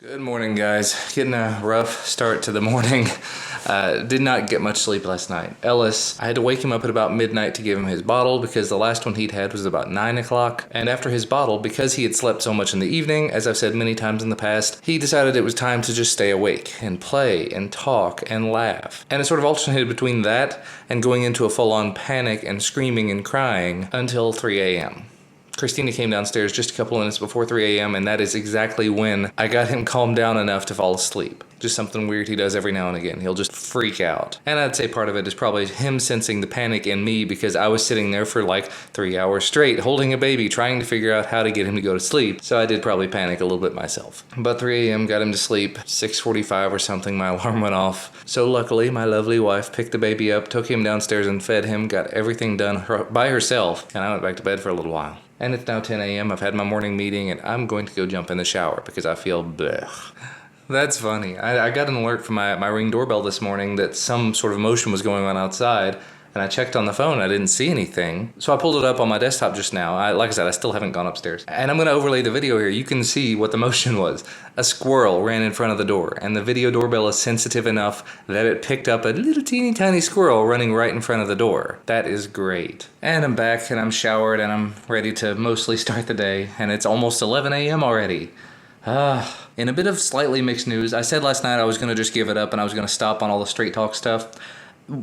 Good morning, guys. Getting a rough start to the morning. Did not get much sleep last night. Ellis, I had to wake him up at about midnight to give him his bottle because the last one he'd had was about 9 o'clock. And after his bottle, because he had slept so much in the evening, as I've said many times in the past, he decided it was time to just stay awake and play and talk and laugh. And it sort of alternated between that and going into a full-on panic and screaming and crying until 3 a.m. Christina came downstairs just a couple minutes before 3 a.m. and that is exactly when I got him calmed down enough to fall asleep. Just something weird he does every now and again. He'll just freak out. And I'd say part of it is probably him sensing the panic in me because I was sitting there for like 3 hours straight holding a baby trying to figure out how to get him to go to sleep. So I did probably panic a little bit myself. But 3 a.m. got him to sleep. 6:45 or something my alarm went off. So luckily my lovely wife picked the baby up, took him downstairs and fed him, got everything done by herself, and I went back to bed for a little while. And it's now 10 a.m. I've had my morning meeting and I'm going to go jump in the shower because I feel blech. That's funny. I got an alert from my Ring doorbell this morning that some sort of motion was going on outside, and I checked on the phone and I didn't see anything. So I pulled it up on my desktop just now. Like I said, I still haven't gone upstairs. And I'm going to overlay the video here. You can see what the motion was. A squirrel ran in front of the door, and the video doorbell is sensitive enough that it picked up a little teeny tiny squirrel running right in front of the door. That is great. And I'm back and I'm showered and I'm ready to mostly start the day, and it's almost 11 a.m. already. In a bit of slightly mixed news, I said last night I was going to just give it up and I was going to stop on all the Straight Talk stuff.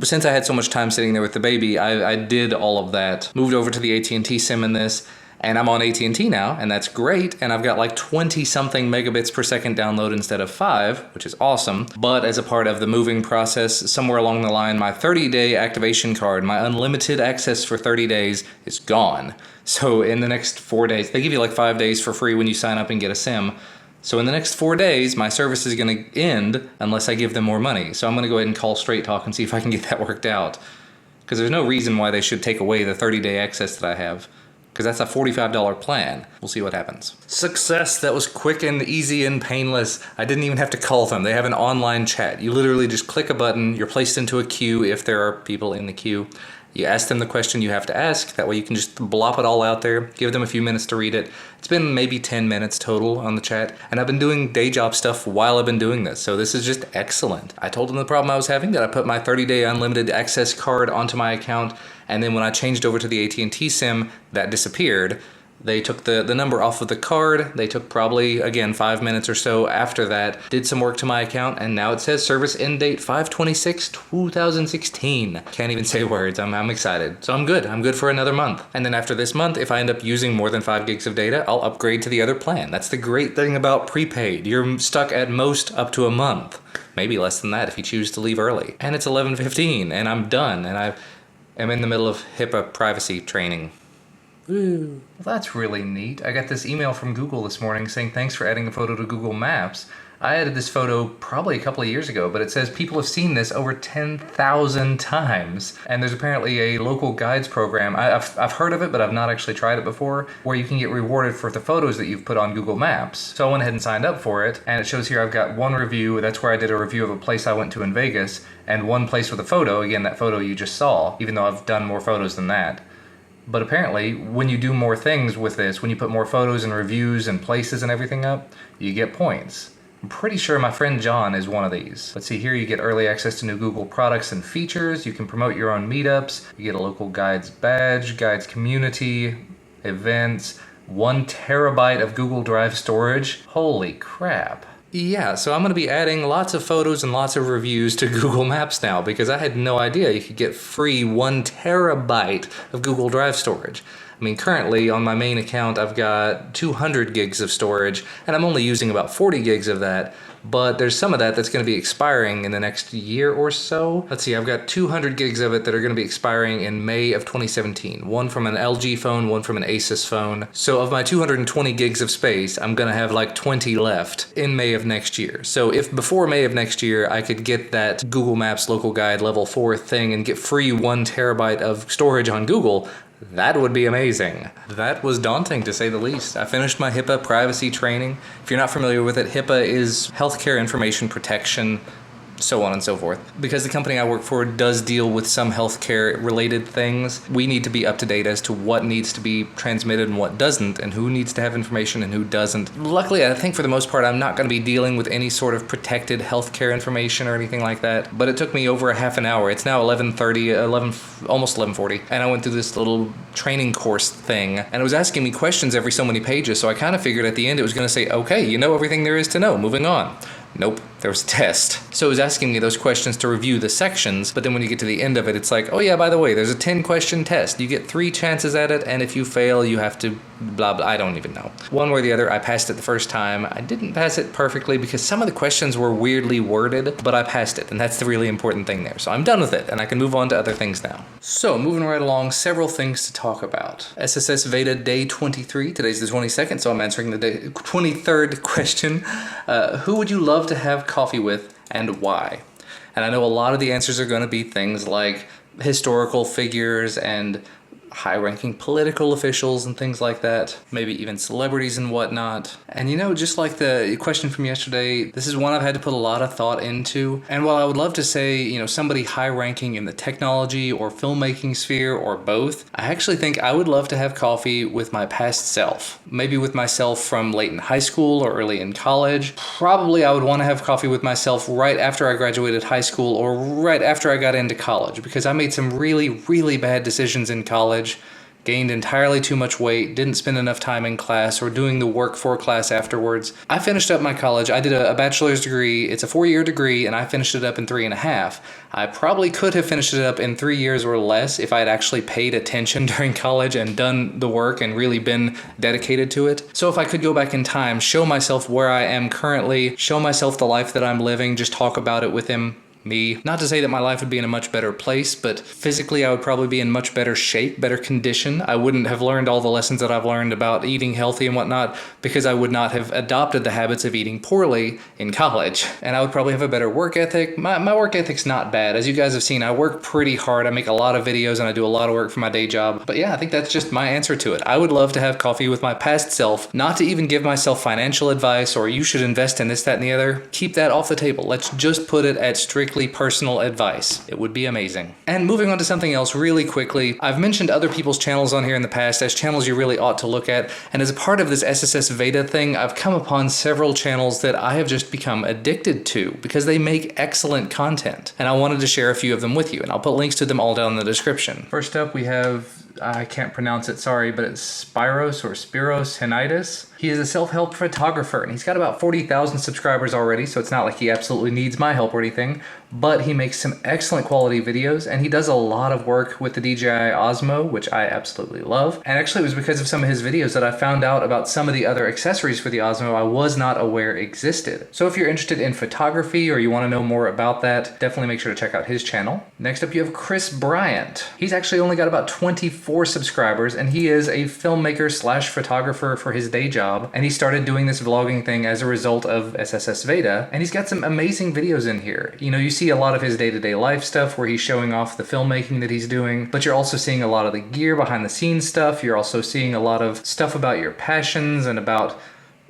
Since I had so much time sitting there with the baby, I did all of that. Moved over to the AT&T SIM in this, and I'm on AT&T now, and that's great, and I've got like 20-something megabits per second download instead of 5, which is awesome. But as a part of the moving process, somewhere along the line, my 30-day activation card, my unlimited access for 30 days, is gone. So in the next 4 days, they give you like 5 days for free when you sign up and get a SIM. So in the next 4 days, my service is going to end unless I give them more money. So I'm going to go ahead and call Straight Talk and see if I can get that worked out. Because there's no reason why they should take away the 30-day access that I have. Because that's a $45 plan. We'll see what happens. Success! That was quick and easy and painless. I didn't even have to call them. They have an online chat. You literally just click a button, you're placed into a queue if there are people in the queue. You ask them the question you have to ask. That way you can just blop it all out there, give them a few minutes to read it. It's been maybe 10 minutes total on the chat, and I've been doing day job stuff while I've been doing this, so this is just excellent. I told them the problem I was having, that I put my 30-day unlimited access card onto my account, and then when I changed over to the AT&T SIM, that disappeared. They took the number off of the card. They took probably, again, 5 minutes or so after that, did some work to my account, and now it says service end date 5/26/2016. Can't even say words. I'm excited. So I'm good. I'm good for another month. And then after this month, if I end up using more than 5 gigs of data, I'll upgrade to the other plan. That's the great thing about prepaid. You're stuck at most up to a month. Maybe less than that if you choose to leave early. And it's 11:15, and I'm done, and I am in the middle of HIPAA privacy training. Ooh. Well, that's really neat. I got this email from Google this morning saying thanks for adding a photo to Google Maps. I added this photo probably a couple of years ago, but it says people have seen this over 10,000 times. And there's apparently a local guides program. I've heard of it, but I've not actually tried it before, where you can get rewarded for the photos that you've put on Google Maps. So I went ahead and signed up for it, and it shows here I've got one review. That's where I did a review of a place I went to in Vegas, and one place with a photo. Again, that photo you just saw, even though I've done more photos than that. But apparently, when you do more things with this, when you put more photos and reviews and places and everything up, you get points. I'm pretty sure my friend John is one of these. Let's see here, you get early access to new Google products and features, you can promote your own meetups, you get a local guides badge, guides community, events, 1 terabyte of Google Drive storage. Holy crap. Yeah, so I'm going to be adding lots of photos and lots of reviews to Google Maps now because I had no idea you could get free 1 terabyte of Google Drive storage. I mean, currently on my main account, I've got 200 gigs of storage, and I'm only using about 40 gigs of that, but there's some of that that's going to be expiring in the next year or so. Let's see, I've got 200 gigs of it that are going to be expiring in May of 2017. One from an LG phone, one from an Asus phone. So of my 220 gigs of space, I'm going to have like 20 left in May of next year. So if before May of next year, I could get that Google Maps local guide level 4 thing and get free 1 terabyte of storage on Google, that would be amazing. That was daunting, to say the least. I finished my HIPAA privacy training. If you're not familiar with it, HIPAA is healthcare information protection so on and so forth. Because the company I work for does deal with some healthcare related things, we need to be up to date as to what needs to be transmitted and what doesn't, and who needs to have information and who doesn't. Luckily, I think for the most part, I'm not going to be dealing with any sort of protected healthcare information or anything like that, but it took me over a half an hour. It's now 11:30, almost 11:40, and I went through this little training course thing, and it was asking me questions every so many pages, so I kind of figured at the end it was going to say, okay, you know everything there is to know, moving on. Nope, there was a test. So it was asking me those questions to review the sections, but then when you get to the end of it, it's like, oh yeah, by the way, there's a 10-question test. You get 3 chances at it, and if you fail, you have to blah, blah, I don't even know. One way or the other, I passed it the first time. I didn't pass it perfectly because some of the questions were weirdly worded, but I passed it, and that's the really important thing there. So I'm done with it, and I can move on to other things now. So moving right along, several things to talk about. SSS Veda Day 23. Today's the 22nd, so I'm answering the 23rd question. Who would you love to have coffee with and why? And I know a lot of the answers are going to be things like historical figures and high-ranking political officials and things like that, maybe even celebrities and whatnot. And you know, just like the question from yesterday, this is one I've had to put a lot of thought into. And while I would love to say, you know, somebody high-ranking in the technology or filmmaking sphere or both, I actually think I would love to have coffee with my past self. Maybe with myself from late in high school or early in college. Probably I would want to have coffee with myself right after I graduated high school or right after I got into college, because I made some really, really bad decisions in college. Gained entirely too much weight, didn't spend enough time in class or doing the work for class afterwards. I finished up my college. I did a bachelor's degree. It's a 4-year degree, and I finished it up in 3.5. I probably could have finished it up in 3 years or less if I had actually paid attention during college and done the work and really been dedicated to it. So if I could go back in time, show myself where I am currently, show myself the life that I'm living, just talk about it with him, me. Not to say that my life would be in a much better place, but physically I would probably be in much better shape, better condition. I wouldn't have learned all the lessons that I've learned about eating healthy and whatnot because I would not have adopted the habits of eating poorly in college. And I would probably have a better work ethic. My work ethic's not bad. As you guys have seen, I work pretty hard. I make a lot of videos and I do a lot of work for my day job. But yeah, I think that's just my answer to it. I would love to have coffee with my past self, not to even give myself financial advice or you should invest in this, that, and the other. Keep that off the table. Let's just put it at strictly personal advice. It would be amazing. And moving on to something else really quickly, I've mentioned other people's channels on here in the past as channels you really ought to look at, and as a part of this SSS Veda thing, I've come upon several channels that I have just become addicted to because they make excellent content, and I wanted to share a few of them with you, and I'll put links to them all down in the description. First up, we have, I can't pronounce it, sorry, but it's Spiros Henitis. He is a self-help photographer, and he's got about 40,000 subscribers already, so it's not like he absolutely needs my help or anything, but he makes some excellent quality videos, and he does a lot of work with the DJI Osmo, which I absolutely love. And actually, it was because of some of his videos that I found out about some of the other accessories for the Osmo I was not aware existed. So if you're interested in photography or you want to know more about that, definitely make sure to check out his channel. Next up, you have Chris Bryant. He's actually only got about 24 subscribers, and he is a filmmaker slash photographer for his day job. And he started doing this vlogging thing as a result of SSS Veda, and he's got some amazing videos in here. You know, you see a lot of his day-to-day life stuff where he's showing off the filmmaking that he's doing, but you're also seeing a lot of the gear behind the scenes stuff. You're also seeing a lot of stuff about your passions and about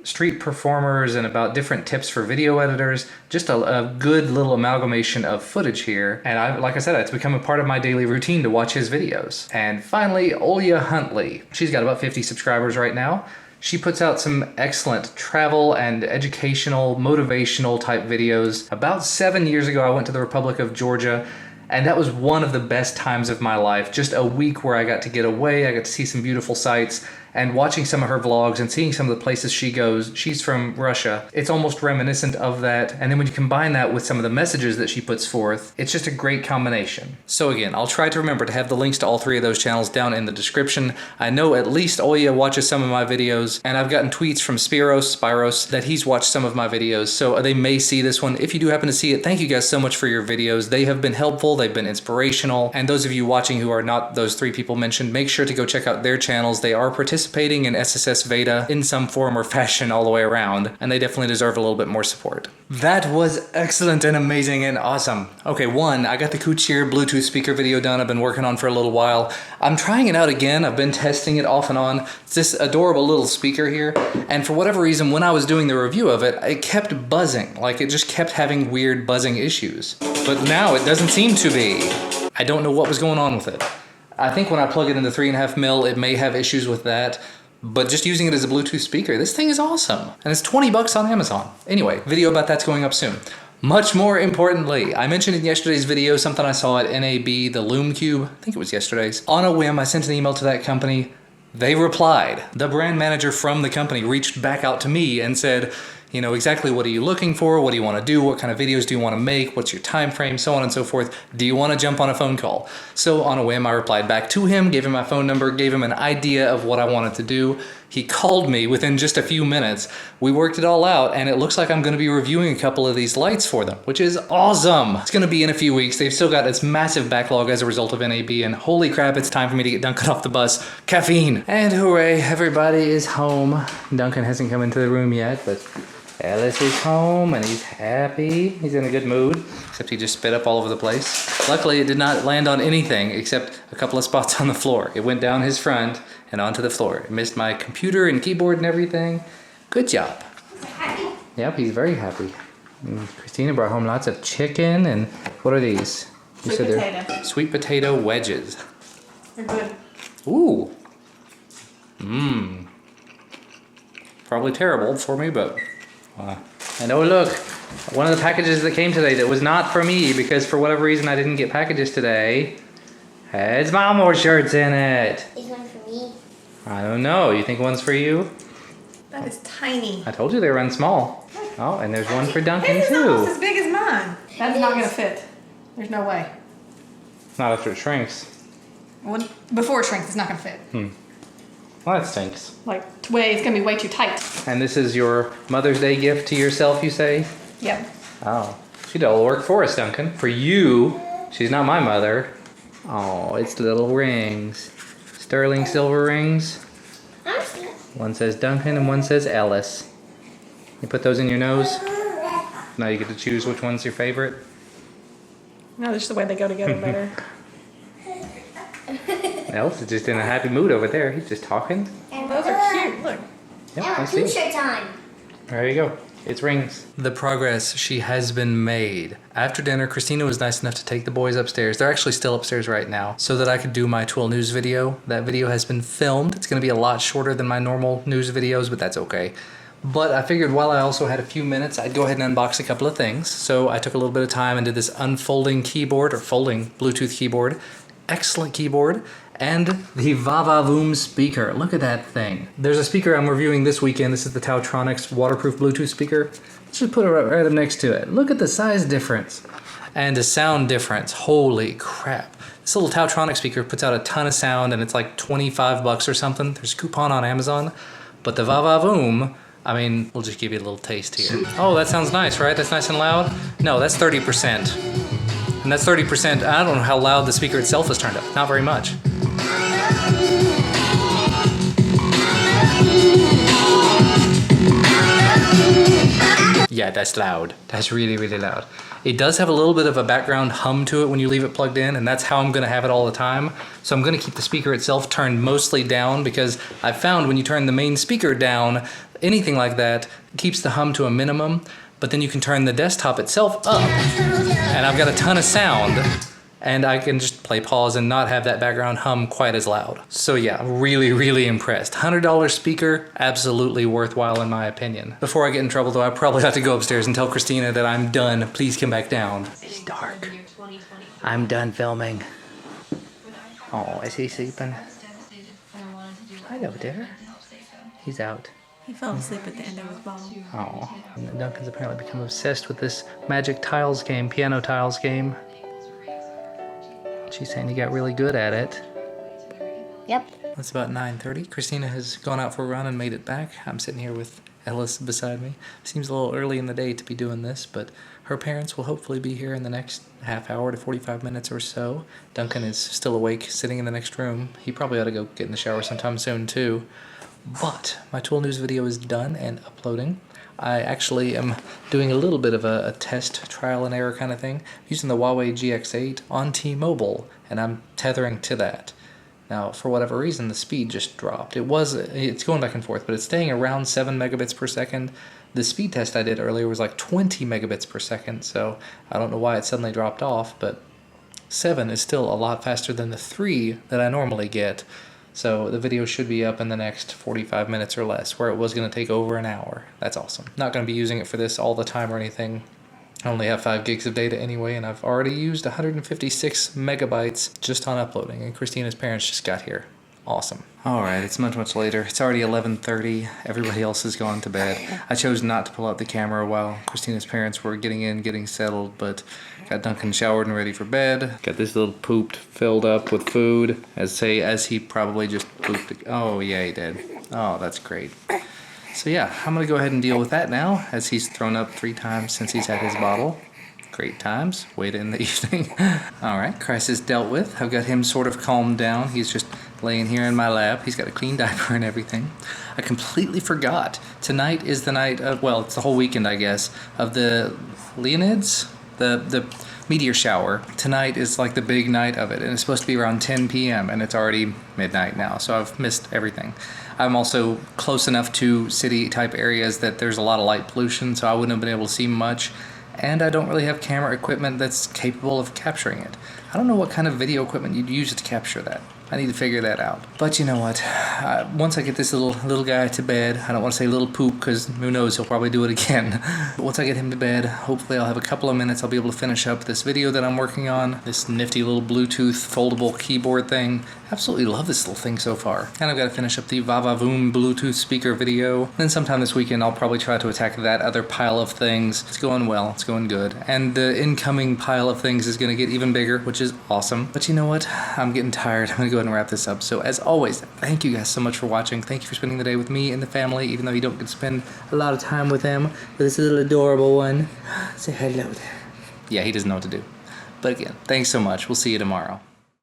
street performers and about different tips for video editors. Just a good little amalgamation of footage here. And like I said, it's become a part of my daily routine to watch his videos. And finally, Olya Huntley. She's got about 50 subscribers right now. She puts out some excellent travel and educational, motivational type videos. About 7 years ago, I went to the Republic of Georgia, and that was one of the best times of my life. Just a week where I got to get away, I got to see some beautiful sights, and watching some of her vlogs and seeing some of the places she goes. She's from Russia. It's almost reminiscent of that. And then when you combine that with some of the messages that she puts forth, it's just a great combination. So again, I'll try to remember to have the links to all 3 of those channels down in the description. I know at least Olya watches some of my videos, and I've gotten tweets from Spiros that he's watched some of my videos, so they may see this one. If you do happen to see it, thank you guys so much for your videos. They have been helpful, they've been inspirational, and those of you watching who are not those 3 people mentioned, make sure to go check out their channels. They are participating participating in SSS Veda in some form or fashion all the way around, and they definitely deserve a little bit more support. That was excellent and amazing and awesome. Okay, one, I got the Kuchir Bluetooth speaker video done. I've been working on for a little while. I'm trying it out again. I've been testing it off and on. It's this adorable little speaker here, and for whatever reason, when I was doing the review of it, it kept buzzing. Like, it just kept having weird buzzing issues. But now it doesn't seem to be. I don't know what was going on with it. I think when I plug it into 3.5 mil, it may have issues with that. But just using it as a Bluetooth speaker, this thing is awesome. And it's 20 bucks on Amazon. Anyway, video about that's going up soon. Much more importantly, I mentioned in yesterday's video something I saw at NAB, the Loom Cube. I think it was yesterday's. On a whim, I sent an email to that company. They replied. The brand manager from the company reached back out to me and said, you know, exactly what are you looking for? What do you want to do? What kind of videos do you want to make? What's your time frame? So on and so forth. Do you want to jump on a phone call? So on a whim, I replied back to him, gave him my phone number, gave him an idea of what I wanted to do. He called me within just a few minutes. We worked it all out, and it looks like I'm going to be reviewing a couple of these lights for them, which is awesome. It's going to be in a few weeks. They've still got this massive backlog as a result of NAB, and holy crap, it's time for me to get Duncan off the bus. Caffeine! And hooray, everybody is home. Duncan hasn't come into the room yet, but Ellis is home and he's happy. He's in a good mood, except he just spit up all over the place. Luckily, it did not land on anything except a couple of spots on the floor. It went down his front and onto the floor. It missed my computer and keyboard and everything. Good job. Happy? Yep, he's very happy. And Christina brought home lots of chicken and what are these? You Sweet said potato. they're sweet potato wedges. They're good. Ooh. Mmm. Probably terrible for me, but... and oh look, one of the packages that came today that was not for me because for whatever reason I didn't get packages today has Malmore shirts in it. Is one for me? I don't know. You think one's for you? That is tiny. I told you they run small. Oh, and there's one for Duncan His is almost too. as big as mine. That's not gonna fit. There's no way. Not after it shrinks. Well, before it shrinks, it's not gonna fit. Well, that stinks. Like, it's gonna be way too tight. And this is your Mother's Day gift to yourself, you say? Yep. Oh, she did all the work for us, Duncan. For you, she's not my mother. Oh, it's little rings. Sterling silver rings. One says Duncan and one says Ellis. You put those in your nose. Now you get to choose which one's your favorite. No, just the way they go together better. Ellis is just in a happy mood over there. He's just talking. And those are cute. Look. Yep, I see. T-shirt time. There you go. It's rings. The progress she has been made. After dinner, Christina was nice enough to take the boys upstairs. They're actually still upstairs right now so that I could do my Twill news video. That video has been filmed. It's going to be a lot shorter than my normal news videos, but that's okay. But I figured while I also had a few minutes, I'd go ahead and unbox a couple of things. So I took a little bit of time and did this unfolding keyboard or folding Bluetooth keyboard. Excellent keyboard. And the Vavavoom speaker. Look at that thing. There's a speaker I'm reviewing this weekend. This is the Tautronics waterproof Bluetooth speaker. Let's just put it right up next to it. Look at the size difference and the sound difference. Holy crap. This little Tautronics speaker puts out a ton of sound and it's like 25 bucks or something. There's a coupon on Amazon. But the Vavavoom, I mean, we'll just give you a little taste here. Oh, that sounds nice, right? That's nice and loud? No, that's 30%. And that's 30%. I don't know how loud the speaker itself is turned up. Not very much. Yeah, that's loud. That's really, really loud. It does have a little bit of a background hum to it when you leave it plugged in, and that's how I'm gonna have it all the time. So I'm gonna keep the speaker itself turned mostly down because I found when you turn the main speaker down, anything like that keeps the hum to a minimum, but then you can turn the desktop itself up, and I've got a ton of sound, and I can just play pause and not have that background hum quite as loud. So yeah, really, really impressed. $100 speaker, absolutely worthwhile in my opinion. Before I get in trouble though, I probably have to go upstairs and tell Christina that I'm done. Please come back down. It's dark. I'm done filming. Oh, is he sleeping? Hi over there. He's out. He fell asleep at the end of his bottle. Oh, and Duncan's apparently become obsessed with this magic tiles game, piano tiles game. She's saying you got really good at it. Yep. It's about 9:30. Christina has gone out for a run and made it back. I'm sitting here with Ellis beside me. Seems a little early in the day to be doing this, but her parents will hopefully be here in the next half hour to 45 minutes or so. Duncan is still awake, sitting in the next room. He probably ought to go get in the shower sometime soon, too. But my tool news video is done and uploading. I actually am doing a little bit of a test, trial and error kind of thing, using the Huawei GX8 on T-Mobile, and I'm tethering to that. Now, for whatever reason, the speed just dropped. It's going back and forth, but it's staying around 7 megabits per second. The speed test I did earlier was like 20 megabits per second, so I don't know why it suddenly dropped off, but 7 is still a lot faster than the 3 that I normally get. So the video should be up in the next 45 minutes or less, where it was going to take over an hour. That's awesome. Not going to be using it for this all the time or anything. I only have 5 gigs of data anyway, and I've already used 156 megabytes just on uploading, and Christina's parents just got here. Awesome. Alright, it's much later. It's already 11:30. Everybody else has gone to bed. I chose not to pull out the camera while Christina's parents were getting settled, but got Duncan showered and ready for bed. Got this little pooped filled up with food, as he probably just pooped. Oh yeah, he did. Oh, that's great. So yeah, I'm gonna go ahead and deal with that now, as he's thrown up 3 times since he's had his bottle. Great times. Wait in the evening. Alright, crisis dealt with. I've got him sort of calmed down. He's just laying here in my lap. He's got a clean diaper and everything. I completely forgot. Tonight is the night of, well, it's the whole weekend, I guess, of the Leonids, the meteor shower. Tonight is like the big night of it, and it's supposed to be around 10 p.m., and it's already midnight now, so I've missed everything. I'm also close enough to city-type areas that there's a lot of light pollution, so I wouldn't have been able to see much, and I don't really have camera equipment that's capable of capturing it. I don't know what kind of video equipment you'd use to capture that. I need to figure that out. But you know what? Once I get this little guy to bed, I don't want to say little poop because who knows, he'll probably do it again. But once I get him to bed, hopefully I'll have a couple of minutes. I'll be able to finish up this video that I'm working on. This nifty little Bluetooth foldable keyboard thing. Absolutely love this little thing so far. And I've got to finish up the Vavavoom Bluetooth speaker video. Then sometime this weekend I'll probably try to attack that other pile of things. It's going well. It's going good. And the incoming pile of things is going to get even bigger, which is awesome. But you know what? I'm getting tired. I'm going to go ahead and wrap this up. So as always, thank you guys so much for watching. Thank you for spending the day with me and the family, even though you don't get to spend a lot of time with them. But this little adorable one. Say hello there. Yeah, he doesn't know what to do. But again, thanks so much. We'll see you tomorrow.